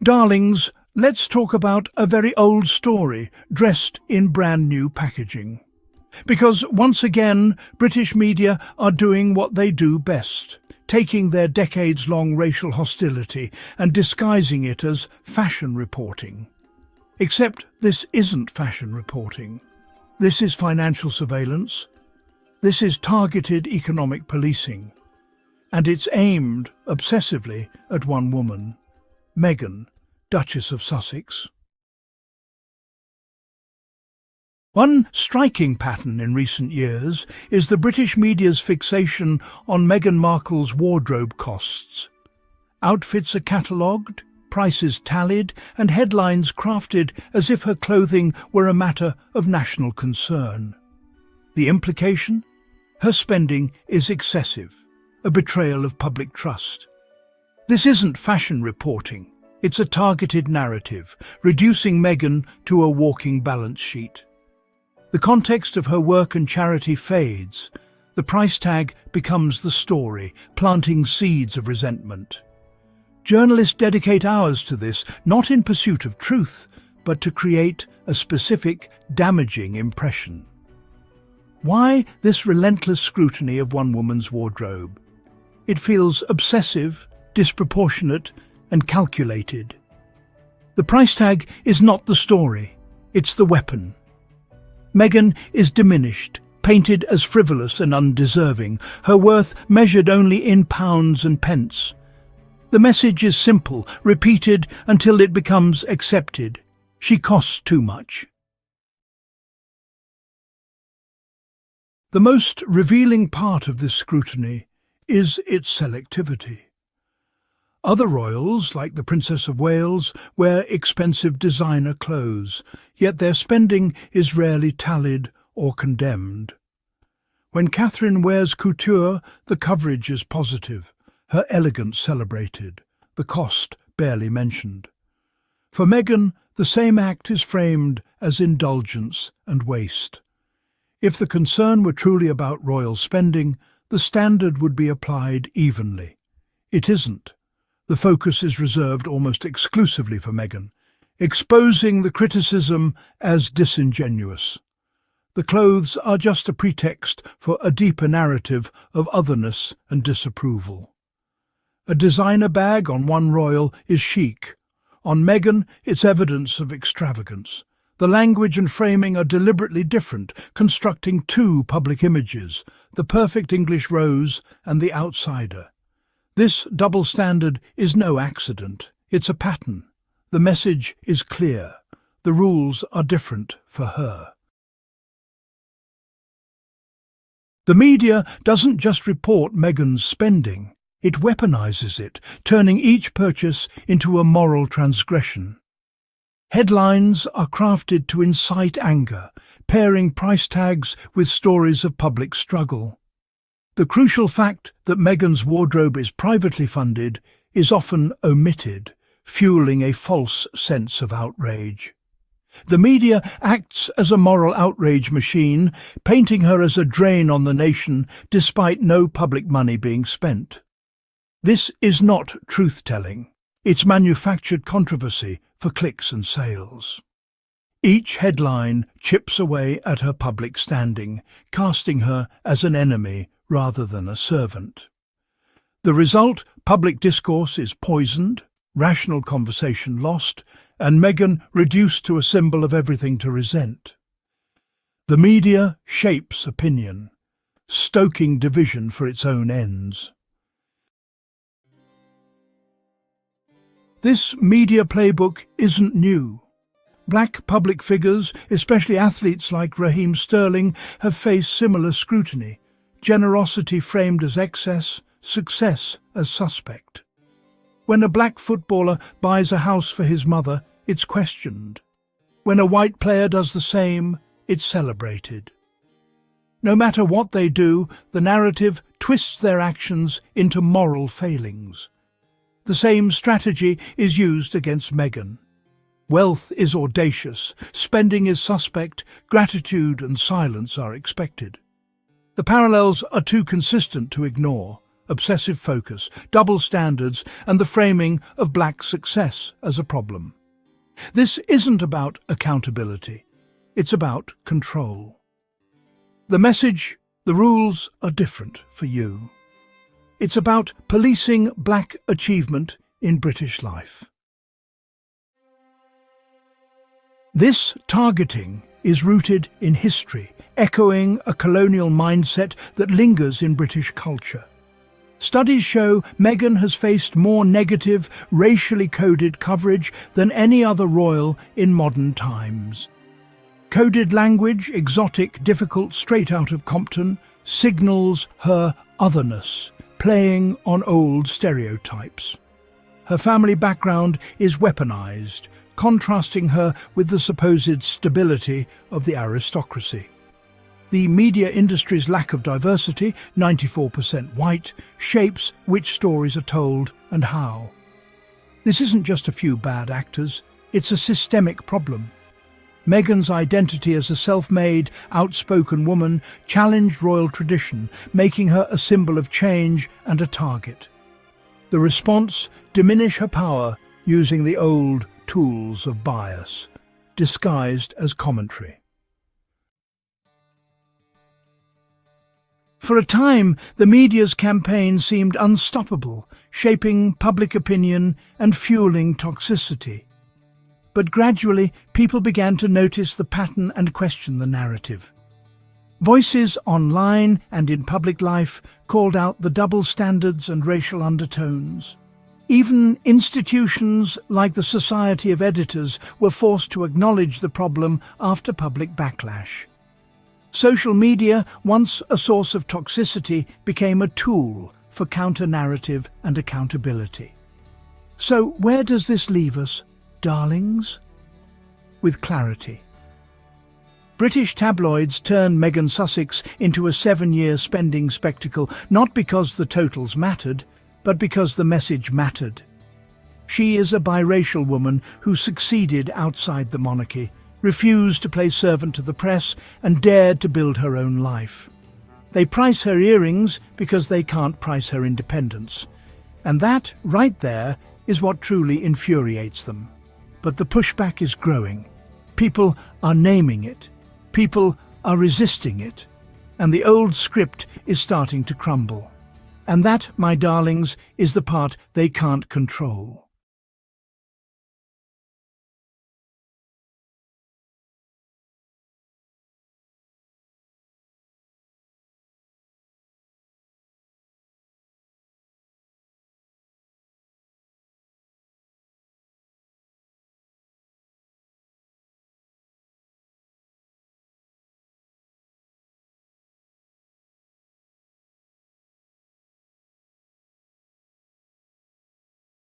Darlings, let's talk about a very old story dressed in brand new packaging. Because once again, British media are doing what they do best, taking their decades-long racial hostility and disguising it as fashion reporting. Except this isn't fashion reporting. This is financial surveillance. This is targeted economic policing. And it's aimed obsessively at one woman, Meghan, Duchess of Sussex. One striking pattern in recent years is the British media's fixation on Meghan Markle's wardrobe costs. Outfits are catalogued, prices tallied, and headlines crafted as if her clothing were a matter of national concern. The implication? Her spending is excessive, a betrayal of public trust. This isn't fashion reporting. It's a targeted narrative, reducing Meghan to a walking balance sheet. The context of her work and charity fades. The price tag becomes the story, planting seeds of resentment. Journalists dedicate hours to this, not in pursuit of truth, but to create a specific, damaging impression. Why this relentless scrutiny of one woman's wardrobe? It feels obsessive, disproportionate, and calculated. The price tag is not the story, it's the weapon. Meghan is diminished, painted as frivolous and undeserving, her worth measured only in pounds and pence. The message is simple, repeated until it becomes accepted. She costs too much. The most revealing part of this scrutiny is its selectivity. Other royals, like the Princess of Wales, wear expensive designer clothes, yet their spending is rarely tallied or condemned. When Catherine wears couture, the coverage is positive, her elegance celebrated, the cost barely mentioned. For Meghan, the same act is framed as indulgence and waste. If the concern were truly about royal spending, the standard would be applied evenly. It isn't. The focus is reserved almost exclusively for Meghan, exposing the criticism as disingenuous. The clothes are just a pretext for a deeper narrative of otherness and disapproval. A designer bag on one royal is chic. On Meghan, it's evidence of extravagance. The language and framing are deliberately different, constructing two public images, the perfect English rose and the outsider. This double standard is no accident. It's a pattern. The message is clear. The rules are different for her. The media doesn't just report Meghan's spending. It weaponizes it, turning each purchase into a moral transgression. Headlines are crafted to incite anger, pairing price tags with stories of public struggle. The crucial fact that Meghan's wardrobe is privately funded is often omitted, fueling a false sense of outrage. The media acts as a moral outrage machine, painting her as a drain on the nation despite no public money being spent. This is not truth-telling. It's manufactured controversy for clicks and sales. Each headline chips away at her public standing, casting her as an enemy rather than a servant. The result, public discourse is poisoned, rational conversation lost, and Meghan reduced to a symbol of everything to resent. The media shapes opinion, stoking division for its own ends. This media playbook isn't new. Black public figures, especially athletes like Raheem Sterling, have faced similar scrutiny. Generosity framed as excess, success as suspect. When a black footballer buys a house for his mother, it's questioned. When a white player does the same, it's celebrated. No matter what they do, the narrative twists their actions into moral failings. The same strategy is used against Meghan. Wealth is audacious, spending is suspect, gratitude and silence are expected. The parallels are too consistent to ignore. obsessive focus, double standards, and the framing of black success as a problem. This isn't about accountability. It's about control. The message: the rules are different for you. It's about policing black achievement in British life. This targeting is rooted in history, echoing a colonial mindset that lingers in British culture. Studies show Meghan has faced more negative, racially coded coverage than any other royal in modern times. Coded language, exotic, difficult, straight out of Compton, signals her otherness, playing on old stereotypes. Her family background is weaponized, contrasting her with the supposed stability of the aristocracy. The media industry's lack of diversity, 94% white, shapes which stories are told and how. This isn't just a few bad actors, it's a systemic problem. Meghan's identity as a self-made, outspoken woman challenged royal tradition, making her a symbol of change and a target. The response: diminish her power using the old tools of bias, disguised as commentary. For a time, the media's campaign seemed unstoppable, shaping public opinion and fueling toxicity. But gradually, people began to notice the pattern and question the narrative. Voices online and in public life called out the double standards and racial undertones. Even institutions like the Society of Editors were forced to acknowledge the problem after public backlash. Social media, once a source of toxicity, became a tool for counter-narrative and accountability. So where does this leave us, darlings? With clarity. British tabloids turned Meghan Sussex into a 7-year spending spectacle, not because the totals mattered, but because the message mattered. She is a biracial woman who succeeded outside the monarchy, refused to play servant to the press, and dared to build her own life. They price her earrings because they can't price her independence. And that, right there, is what truly infuriates them. But the pushback is growing. People are naming it. People are resisting it. And the old script is starting to crumble. And that, my darlings, is the part they can't control.